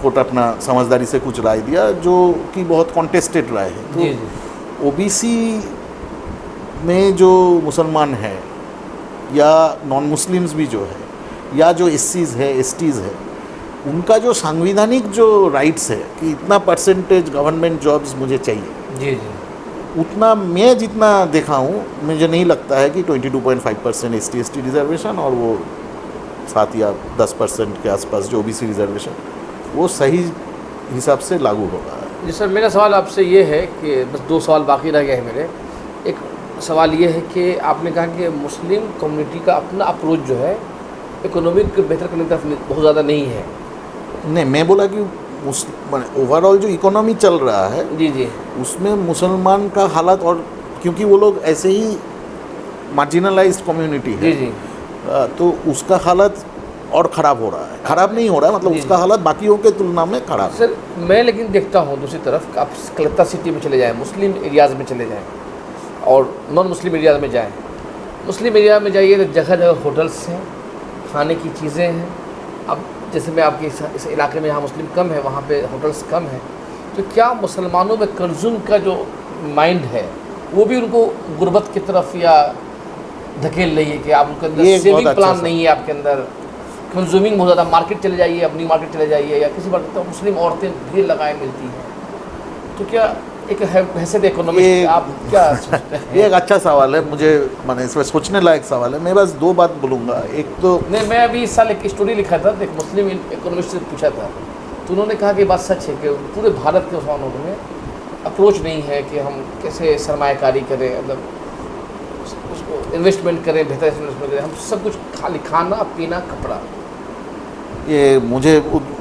कोर्ट अपना समझदारी से कुछ राय दिया जो कि बहुत कॉन्टेस्टेड राय है। तो OBC में जो मुसलमान है या नॉन मुस्लिम्स भी जो है, या जो SCs है, STs है, उनका जो संवैधानिक जो राइट्स है कि इतना परसेंटेज गवर्नमेंट जॉब्स मुझे चाहिए, जी जी, उतना मैं जितना देखा हूँ, मुझे नहीं लगता है कि 22.5% ST ST रिजर्वेशन और वो 7 या 10% के आसपास जो OBC रिजर्वेशन, वो सही हिसाब से लागू होगा। जी सर, मेरा सवाल आपसे ये है कि बस 2 सवाल बाकी रह गए हैं मेरे। एक सवाल ये है कि आपने कहा कि मुस्लिम कम्युनिटी का अपना अप्रोच जो है इकोनॉमिक बेहतर करने की तरफ बहुत ज़्यादा नहीं है। नहीं, मैं बोला कि ओवरऑल जो इकोनॉमी चल रहा है, जी जी, उसमें मुसलमान का हालत, और क्योंकि वो लोग ऐसे ही मार्जिनलाइज्ड कम्युनिटी है, जी जी, तो उसका हालत और ख़राब हो रहा है। ख़राब नहीं हो रहा है, मतलब उसका हालत बाकियों के तुलना में ख़राब है। सर मैं लेकिन देखता हूँ दूसरी तरफ, आप कलकत्ता सिटी में चले जाएँ, मुस्लिम एरियाज़ में चले जाएँ और नॉन मुस्लिम एरियाज़ में जाएँ। मुस्लिम एरिया में जाइए तो जगह जगह होटल्स हैं, खाने की चीज़ें हैं। अब जैसे मैं आपके इस इलाके में, यहाँ मुस्लिम कम है, वहाँ पे होटल्स कम हैं, तो क्या मुसलमानों में कंज्यूम का जो माइंड है वो भी उनको गुर्बत की तरफ या धकेल रही है कि आप उनके अंदर सेविंग प्लान नहीं है, आपके अंदर कंज्यूमिंग बहुत ज़्यादा, मार्केट चले जाइए, अपनी मार्केट चले जाइए या किसी बार तो मुस्लिम औरतें भीड़ लगाए मिलती हैं, तो क्या एक हैसियत इकोनॉमिक आप क्या सोचते हैं? ये एक अच्छा सवाल है, मुझे माने इसमें सोचने लायक सवाल है। मैं बस 2 बात बोलूँगा। एक तो नहीं, मैं अभी इस साल एक स्टोरी लिखा था, एक मुस्लिम इकोनॉमिस्ट से पूछा था, तो उन्होंने कहा कि बात सच है कि पूरे भारत के मुसलमानों में अप्रोच नहीं है कि हम कैसे सरमायाकारी करें, मतलब उसको इन्वेस्टमेंट करें, बेहतर इन्वेस्टमेंट करें। हम सब कुछ खाली खाना पीना कपड़ा। ये मुझे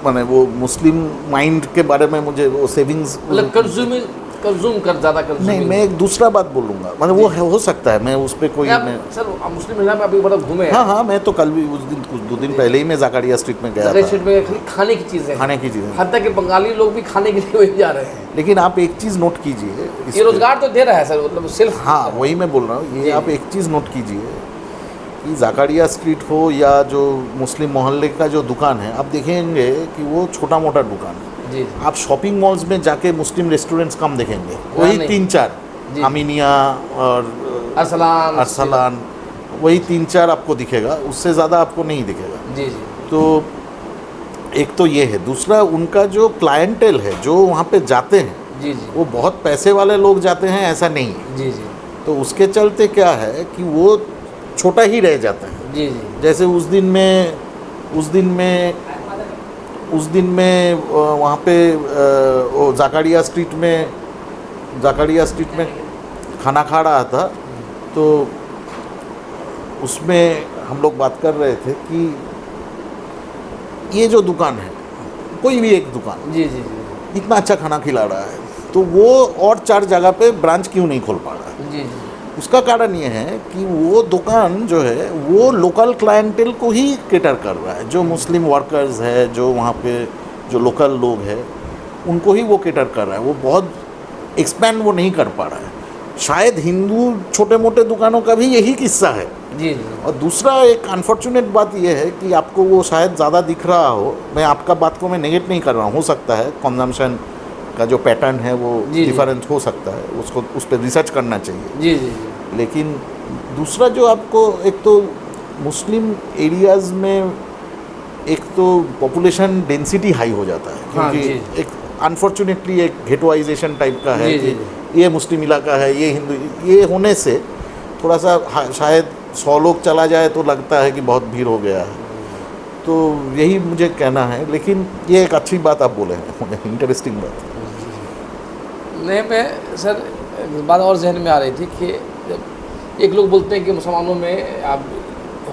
माने वो मुस्लिम माइंड के बारे में मुझे वो सेविंग्स, मतलब कंज्यूम कर ज़्यादा कंज्यूम नहीं, मैं एक दूसरा बात बोलूँगा, मतलब वो हो सकता है, मैं उस पर कोई सर मुस्लिम एरिया में अभी बड़ा घूमे। हाँ, मैं तो कल भी उस दिन कुछ 2 दिन पहले ही मैं जाकारिया स्ट्रीट में गया था। स्ट्रीट में खाने की चीज़ें, हत्ता कि बंगाली लोग भी खाने के लिए वही जा रहे हैं। लेकिन आप एक चीज़ नोट कीजिए, ये रोजगार तो दे रहा है सर, मतलब सिर्फ, हाँ वही मैं बोल रहा हूँ। ये आप एक चीज़ नोट कीजिए कि जाकारिया स्ट्रीट हो या जो मुस्लिम मोहल्ले का जो दुकान है, आप देखेंगे कि वो छोटा मोटा दुकान है। जी, आप शॉपिंग मॉल्स में जाके मुस्लिम रेस्टोरेंट्स कम देखेंगे, वही 3-4 अमीनिया और अरसलान, वही 3-4 आपको दिखेगा, उससे ज़्यादा आपको नहीं दिखेगा। जी जी। तो एक तो ये है। दूसरा, उनका जो क्लाइंटेल है जो वहाँ पे जाते हैं, जी जी, वो बहुत पैसे वाले लोग जाते हैं, ऐसा नहीं है। जी जी। तो उसके चलते क्या है कि वो छोटा ही रह जाता है। जी जी। जैसे उस दिन में वहाँ पे वो जाकारिया स्ट्रीट में खाना खा रहा था तो उसमें हम लोग बात कर रहे थे कि ये जो दुकान है, कोई भी एक दुकान जी जी जी इतना अच्छा खाना खिला रहा है तो वो और 4 जगह पे ब्रांच क्यों नहीं खोल पा रहा है? जी जी उसका कारण ये है कि वो दुकान जो है वो लोकल क्लाइंटेल को ही केटर कर रहा है। जो मुस्लिम वर्कर्स है, जो वहाँ पे जो लोकल लोग हैं, उनको ही वो केटर कर रहा है। वो बहुत एक्सपैंड वो नहीं कर पा रहा है। शायद हिंदू छोटे मोटे दुकानों का भी यही किस्सा है। जी जी और दूसरा एक अनफॉर्चुनेट बात यह है कि आपको वो शायद ज़्यादा दिख रहा हो। मैं आपका बात को मैं नेगेट नहीं कर रहा हूँ, हो सकता है कंजम्पशन का जो पैटर्न है वो जी। डिफरेंट हो सकता है, उसको उस पर रिसर्च करना चाहिए। जी जी जी लेकिन दूसरा जो आपको, एक तो मुस्लिम एरियाज़ में एक तो पॉपुलेशन डेंसिटी हाई हो जाता है, हाँ, क्योंकि जी। एक अनफॉर्चुनेटली एक घेटोइजेशन टाइप का है जी, जी, कि ये मुस्लिम इलाका है, ये हिंदू, ये होने से थोड़ा सा शायद 100 लोग चला जाए तो लगता है कि बहुत भीड़ हो गया है। तो यही मुझे कहना है। लेकिन ये एक अच्छी बात आप बोले हैं, इंटरेस्टिंग बात। नहीं, मैं सर एक बात और जहन में आ रही थी कि जब एक लोग बोलते हैं कि मुसलमानों में आप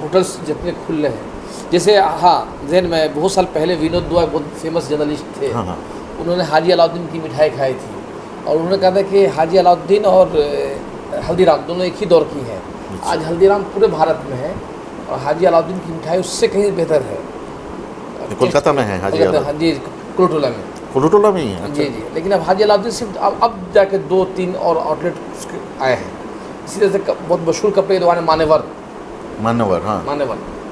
होटल्स जितने खुल रहे हैं, जैसे हाँ जहन में बहुत साल पहले विनोद दुआ बहुत फेमस जर्नलिस्ट थे। हाँ हाँ उन्होंने हाजी अलाउद्दीन की मिठाई खाई थी और उन्होंने कहा था कि हाजी अलाउद्दीन और हल्दीराम दोनों एक ही दौर की हैं। आज हल्दीराम पूरे भारत में है और हाजी अलाउद्दीन की मिठाई उससे कहीं बेहतर है। कोलकाता में है हाजी अलाउद्दीन। हाँ जी, कुरुटोला में। कुरुटोला में ही है। जी जी, लेकिन अब हाजी अलाउद्दीन सिर्फ अब जाके 2-3 और आउटलेट उसके आए हैं। इसी तरह से बहुत मशहूर कपड़े दुकान है मानेवर। हाँ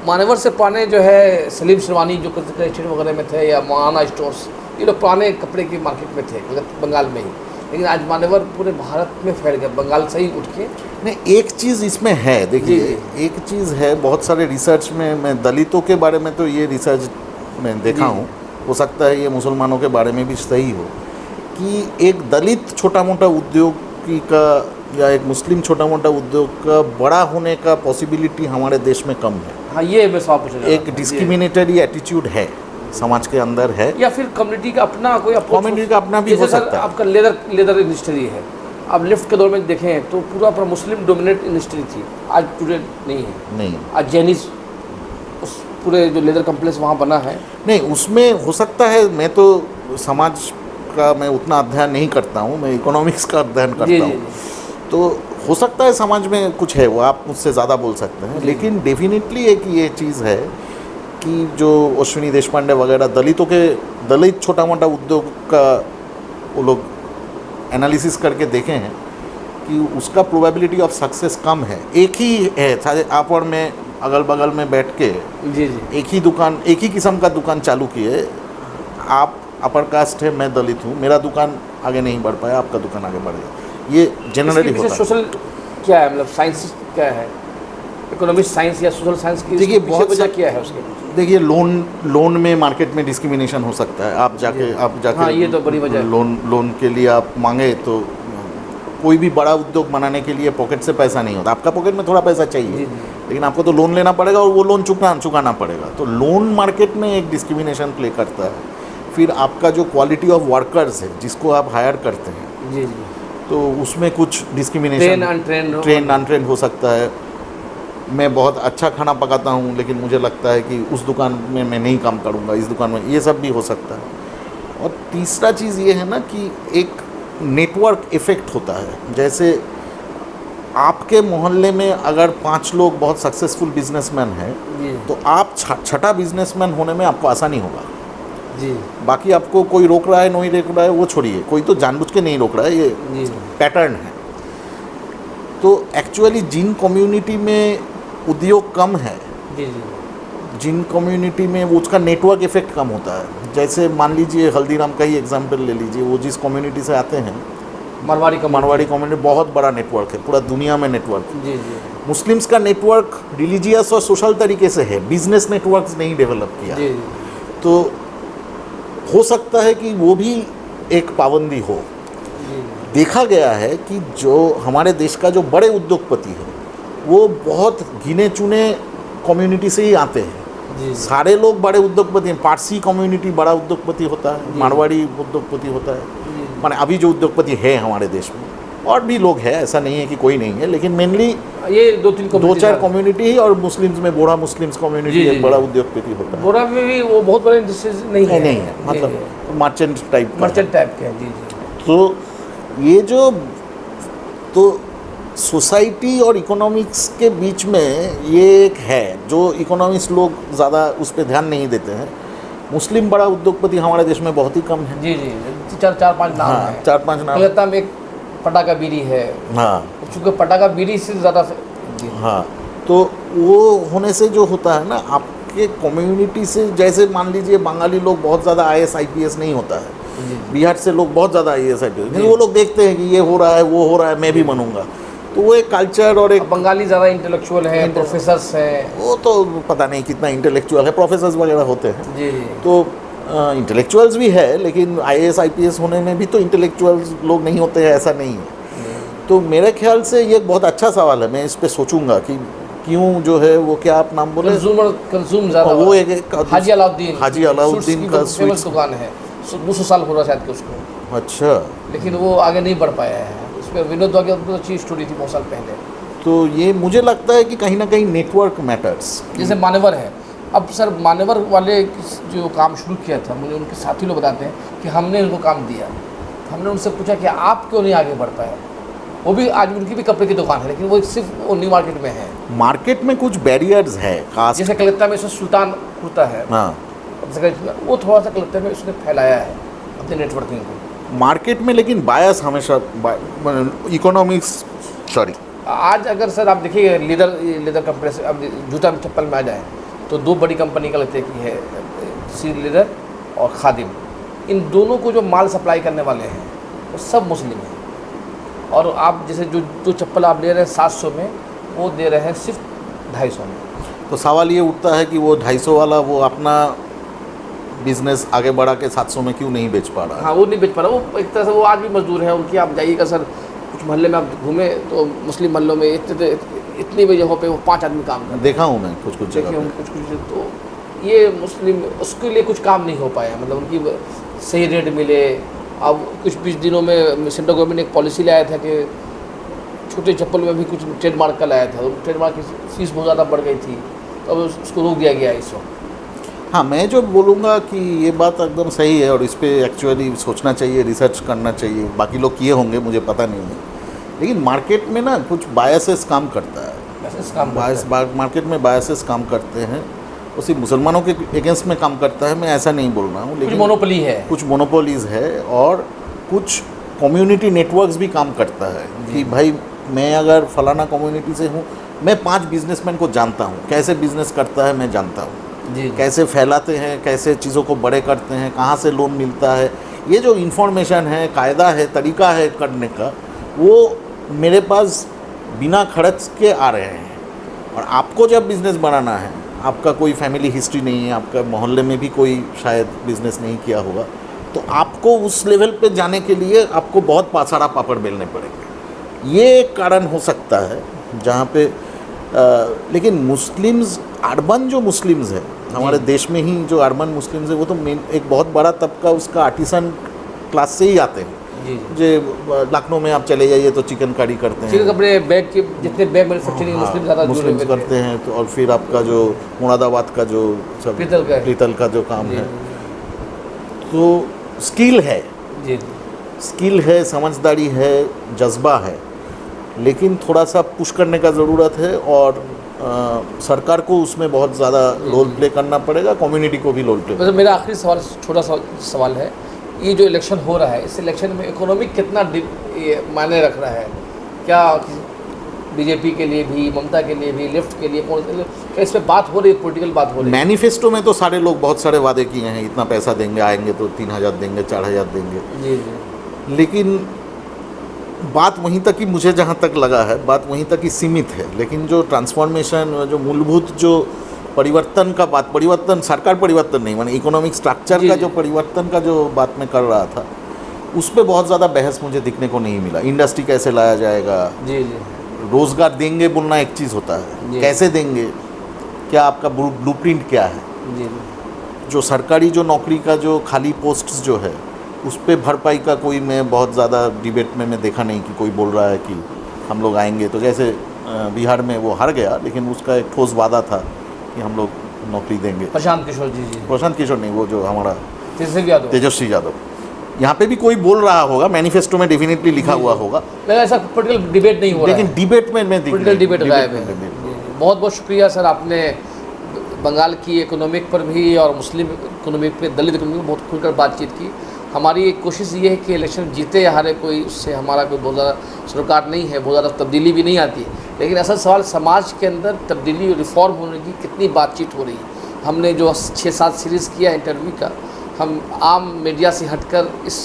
मानेवर से पुराने जो है सलीम शेरवानी जो स्टेट वगैरह में थे, या माना स्टोर्स, ये लोग पुराने कपड़े की मार्केट में थे बंगाल में ही। लेकिन आज मानेवर पूरे भारत में फैल गया, बंगाल से ही उठ के। नहीं, एक चीज़ इसमें है, देखिए एक चीज़ है, बहुत सारे रिसर्च में, मैं दलितों के बारे में तो ये रिसर्च मैं देखा हूँ, हो सकता है ये मुसलमानों के बारे में भी सही हो, कि एक दलित छोटा मोटा उद्योगी का या एक मुस्लिम छोटा मोटा उद्योग का बड़ा होने का पॉसिबिलिटी हमारे देश में कम है। हाँ, ये मैं सवाल पूछना, एक डिस्क्रिमिनेटरी एटीट्यूड है समाज के अंदर है, या फिर कम्युनिटी का अपना कोई कम्युनिटी का अपना भी हो सकता है। आपका लेदर इंडस्ट्री है, आप लिफ्ट के दौर में देखें तो पूरा मुस्लिम डोमिनेट इंडस्ट्री थी, आज टुडे नहीं है। नहीं, आज जैनिस उस पूरे जो लेदर कम्प्लेक्स वहाँ बना है, नहीं उसमें हो सकता है। मैं तो समाज का मैं उतना अध्ययन नहीं करता हूँ, मैं इकोनॉमिक्स का अध्ययन करता हूँ, तो हो सकता है समाज में कुछ है, वो आप मुझसे ज़्यादा बोल सकते हैं। लेकिन डेफिनेटली एक ये चीज़ है कि जो अश्विनी देशपांडे वगैरह दलित छोटा मोटा उद्योग का वो लोग एनालिसिस करके देखे हैं कि उसका प्रोबेबिलिटी ऑफ सक्सेस कम है। एक ही है, सारे आप और मैं अगल बगल में बैठ के जी जी, एक ही दुकान, एक ही किस्म का दुकान चालू किए। आप अपर कास्ट है, मैं दलित हूँ, मेरा दुकान आगे नहीं बढ़ पाया, आपका दुकान आगे बढ़ गया। ये जनरली होता है। सोशल क्या है, मतलब साइंस क्या है, इकोनॉमिक साइंस या सोशल साइंस की देखिए बहुत वजह क्या है उसके? देखिए लोन में मार्केट में डिस्क्रिमिनेशन हो सकता है। आप जाके हाँ, ये तो बड़ी वजह है। लोन के लिए आप मांगे तो कोई भी बड़ा उद्योग बनाने के लिए पॉकेट से पैसा नहीं होता। आपका पॉकेट में थोड़ा पैसा चाहिए, लेकिन आपको तो लोन लेना पड़ेगा और वो लोन चुकाना पड़ेगा। तो लोन मार्केट में एक डिस्क्रिमिनेशन प्ले करता है। फिर आपका जो क्वालिटी ऑफ वर्कर्स है जिसको आप हायर करते हैं, जी जी, तो उसमें कुछ डिस्क्रिमिनेशन, ट्रेन अनट्रेन हो सकता है। मैं बहुत अच्छा खाना पकाता हूँ लेकिन मुझे लगता है कि उस दुकान में मैं नहीं काम करूँगा, इस दुकान में, ये सब भी हो सकता है। और तीसरा चीज़ ये है ना कि एक नेटवर्क इफ़ेक्ट होता है। जैसे आपके मोहल्ले में अगर 5 लोग बहुत सक्सेसफुल बिजनेसमैन हैं, तो आप छठा बिजनेसमैन होने में आपको आसानी होगा जी। बाकी आपको कोई रोक रहा है नहीं रोक रहा है वो छोड़िए, कोई तो जानबूझ के नहीं रोक रहा है, ये पैटर्न है। तो एक्चुअली जिन कम्युनिटी में उद्योग कम है, जिन कम्युनिटी में वो उसका नेटवर्क इफेक्ट कम होता है। जैसे मान लीजिए हल्दीराम का ही एग्जांपल ले लीजिए, वो जिस कम्युनिटी से आते हैं, मारवाड़ी कम्युनिटी बहुत बड़ा नेटवर्क है, पूरा दुनिया में नेटवर्क। जी जी, मुस्लिम्स का नेटवर्क रिलीजियस और सोशल तरीके से है, बिजनेस नेटवर्क नहीं डेवलप किया। जी। तो हो सकता है कि वो भी एक पाबंदी हो। देखा गया है कि जो हमारे देश का जो बड़े उद्योगपति है वो बहुत गिने चुने कम्युनिटी से ही आते हैं। सारे लोग बड़े उद्योगपति हैं। पारसी कम्युनिटी बड़ा उद्योगपति होता है, मारवाड़ी उद्योगपति होता है, माने अभी जो उद्योगपति है हमारे देश में और भी लोग हैं, ऐसा नहीं है कि कोई नहीं है, लेकिन मेनली ये दो चार 2-4 कम्युनिटी ही, और मुस्लिम्स में बोरा मुस्लिम्स कम्युनिटी एक बड़ा उद्योगपति होता है। बोरा में भी वो बहुत बड़े इंडस्ट्रीज नहीं है, मतलब मर्चेंट टाइप के हैं। जी। तो ये जो तो सोसाइटी और इकोनॉमिक्स के बीच में ये एक है जो इकोनॉमिक्स लोग ज़्यादा उस पर ध्यान नहीं देते हैं। मुस्लिम बड़ा उद्योगपति हमारे देश में बहुत ही कम है। जी, चार पांच नाम हैं। 4-5 नाम। कलकत्ता में एक पटाखा बीड़ी है। हाँ, चूँकि पटाखा बीड़ी से ज़्यादा। हाँ, तो वो होने से जो होता है ना, आपके कम्युनिटी से, जैसे मान लीजिए बंगाली लोग बहुत ज़्यादा IAS IPS नहीं होता है, बिहार से लोग बहुत ज़्यादा IAS IPS, वो लोग देखते हैं कि ये हो रहा है, वो हो रहा है, मैं भी बनूंगा। तो वो एक कल्चर और एक बंगाली ज़्यादा इंटेलेक्चुअल है, प्रोफेसर्स हैं। वो तो पता नहीं कितना इंटेलेक्चुअल है, प्रोफेसर्स वगैरह होते हैं। जी। तो इंटेलेक्चुअल्स भी है, लेकिन IAS IPS होने में भी तो इंटेलेक्चुअल्स लोग नहीं होते हैं, ऐसा नहीं है। तो मेरे ख्याल से ये बहुत अच्छा सवाल है, मैं इस पर सोचूंगा कि क्यों जो है वो, क्या आप नाम बोले, कंज्यूम ज़्यादा। वो एक हाजी अलाउद्दीन का फेमस दुकान है, 200 साल हो रहा शायद कि उसको। अच्छा। लेकिन वो आगे नहीं बढ़ पाया है। उस पर विनोद वागे बहुत अच्छी स्टोरी थी बहुत साल पहले। तो ये मुझे लगता है कि कहीं ना कहीं नेटवर्क मैटर्स। जैसे मान्यवर है, अब सर मान्यवर वाले जो काम शुरू किया था, मुझे उनके साथी लोग बताते हैं कि हमने उनको काम दिया, हमने उनसे पूछा कि आप क्यों नहीं आगे बढ़ पाए। वो भी आज उनकी भी कपड़े की दुकान है, लेकिन वो सिर्फ वो न्यू मार्केट में है। मार्केट में कुछ बैरियर्स है, कास्ट, जैसे कलकत्ता में सुल्तान कुर्ता है। हाँ, वो थोड़ा सा कलकत्ता में उसने फैलाया है अपने नेटवर्किंग को मार्केट में, लेकिन बायस हमेशा इकोनॉमिक्स, सॉरी। आज अगर सर आप देखिए लेदर कंपनी से, अब जूता चप्पल में आ जाए तो 2 बड़ी कंपनी कलकत्ते की है, सी लेदर और खादिम। इन दोनों को जो माल सप्लाई करने वाले हैं वो सब मुस्लिम हैं। और आप जैसे जो चप्पल आप ले रहे हैं 700 में, वो दे रहे हैं सिर्फ 250 में। तो सवाल ये उठता है कि वो 250 वाला वो अपना बिजनेस आगे बढ़ा के 700 में क्यों नहीं बेच पा रहा है? हाँ, वो नहीं बेच पा रहा। वो एक तरह से वो आज भी मजदूर है उनकी। आप जाइएगा सर, कुछ मोहल्ले में आप घूमे तो मुस्लिम मोहल्लों में इतनी जगहों पे वो 5 आदमी काम करते हैं। देखा हूँ मैं कुछ जगह पे। कुछ तो ये मुस्लिम उसके लिए कुछ काम नहीं हो पाया, मतलब उनकी सही रेट मिले। अब कुछ दिनों में सेंट्रल गवर्नमेंट ने एक पॉलिसी लाया था कि छोटे चप्पल में भी कुछ ट्रेडमार्क का लाया था, ट्रेडमार्क की फीस बहुत ज़्यादा बढ़ गई थी, तो अब उसको रोक दिया गया इस वक्त। हाँ, मैं जो बोलूँगा कि ये बात एकदम सही है और इस पर एक्चुअली सोचना चाहिए, रिसर्च करना चाहिए। बाकी लोग किए होंगे, मुझे पता नहीं है, लेकिन मार्केट में ना कुछ बायसेस काम करता है। मार्केट में बायसेस काम करते हैं। वो सिर्फ मुसलमानों के अगेंस्ट में काम करता है, मैं ऐसा नहीं बोल रहा हूँ, लेकिन कुछ मोनोपोलीज है और कुछ कम्युनिटी नेटवर्क्स भी काम करता है कि भाई मैं अगर फलाना कम्युनिटी से हूँ, मैं 5 बिजनेसमैन को जानता हूँ, कैसे बिजनेस करता है मैं जानता हूँ, कैसे फैलाते हैं, कैसे चीज़ों को बड़े करते हैं, कहाँ से लोन मिलता है, ये जो इन्फॉर्मेशन है, कायदा है, तरीका है करने का, वो मेरे पास बिना खर्च के आ रहे हैं। और आपको जब बिज़नेस बनाना है, आपका कोई फैमिली हिस्ट्री नहीं है, आपका मोहल्ले में भी कोई शायद बिज़नेस नहीं किया होगा, तो आपको उस लेवल पे जाने के लिए आपको बहुत सारा पापड़ बेलने पड़ेंगे। ये एक कारण हो सकता है जहाँ पे लेकिन मुस्लिम्स, अर्बन जो मुस्लिम्स है हमारे देश में ही, जो अर्बन मुस्लिम्स है, वो तो एक बहुत बड़ा तबका उसका आर्टिसन क्लास से ही आते हैं। जो लखनऊ में आप चले जाइए तो चिकन कारी करते हैं, कपड़े, बैग के जितने बैग मैन्युफैक्चरिंग मुस्लिम ज़्यादा मुस्लिम करते हैं। तो और फिर आपका जो मुरादाबाद का जो सब पीतल का जो काम है, तो स्किल है, स्किल है, समझदारी है, जज्बा है, लेकिन थोड़ा सा पुश करने का ज़रूरत है। और सरकार को उसमें बहुत ज़्यादा रोल प्ले करना पड़ेगा, कम्युनिटी को भी रोल प्ले। मेरा आखिरी सवाल, छोटा सा सवाल है, ये जो इलेक्शन हो रहा है, इस इलेक्शन में इकोनॉमिक कितना मायने रख रहा है? क्या बीजेपी के लिए भी, ममता के लिए भी, लेफ्ट के लिए, क्या इस पर बात हो रही है, पॉलिटिकल बात हो रही है? मैनिफेस्टो में तो सारे लोग बहुत सारे वादे किए हैं, इतना पैसा देंगे, आएंगे तो 3000 देंगे, 4000 देंगे। लेकिन बात वहीं तक ही, मुझे जहाँ तक लगा है, बात वहीं तक ही सीमित है। लेकिन जो ट्रांसफॉर्मेशन, जो मूलभूत जो परिवर्तन का बात, परिवर्तन सरकार परिवर्तन नहीं, माने इकोनॉमिक स्ट्रक्चर का जो परिवर्तन का जो बात मैं कर रहा था, उस पर बहुत ज़्यादा बहस मुझे दिखने को नहीं मिला। इंडस्ट्री कैसे लाया जाएगा, रोज़गार देंगे बोलना एक चीज़ होता है, कैसे देंगे, क्या आपका ब्लूप्रिंट क्या है, जो सरकारी जो नौकरी का जो खाली पोस्ट्स जो है उस पर भरपाई का कोई मैं बहुत ज़्यादा डिबेट में मैं देखा नहीं कि कोई बोल रहा है कि हम लोग आएंगे। तो जैसे बिहार में वो हार गया, लेकिन उसका एक ठोस वादा था कि हम लोग नौकरी देंगे। प्रशांत किशोर जी प्रशांत किशोर नहीं, वो जो हमारा तेजस्वी यादव। यहाँ पे भी कोई बोल रहा होगा, मैनिफेस्टो में डेफिनेटली लिखा हुआ होगा, लेकिन ऐसा पॉलिटिकल डिबेट नहीं हो रहा है। लेकिन डिबेट में मैं पॉलिटिकल डिबेट गायब है। बहुत बहुत शुक्रिया सर, आपने बंगाल की इकोनॉमिक पर भी और मुस्लिम इकोनॉमिक पे, दलित इकोनॉमिक पर बहुत खुलकर बातचीत की। हमारी एक कोशिश ये है कि इलेक्शन जीते या हारे कोई, उससे हमारा कोई बहुत ज़्यादा सरोकार नहीं है, बहुत ज़्यादा तब्दीली भी नहीं आती है। लेकिन असल सवाल समाज के अंदर तब्दीली और रिफॉर्म होने की कितनी बातचीत हो रही है। हमने जो 6-7 सीरीज़ किया इंटरव्यू का, हम आम मीडिया से हटकर इस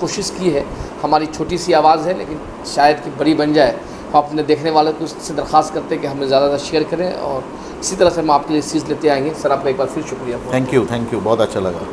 कोशिश की है। हमारी छोटी सी आवाज़ है, लेकिन शायद कि बड़ी बन जाए। हम अपने देखने वालों को इससे दरख्वास्त करते हैं कि हमें ज़्यादा शेयर करें, और इसी तरह से हम आपके लिए चीज़ लेते आएंगे। सर, आपका एक बार फिर शुक्रिया। थैंक यू, बहुत अच्छा लगा।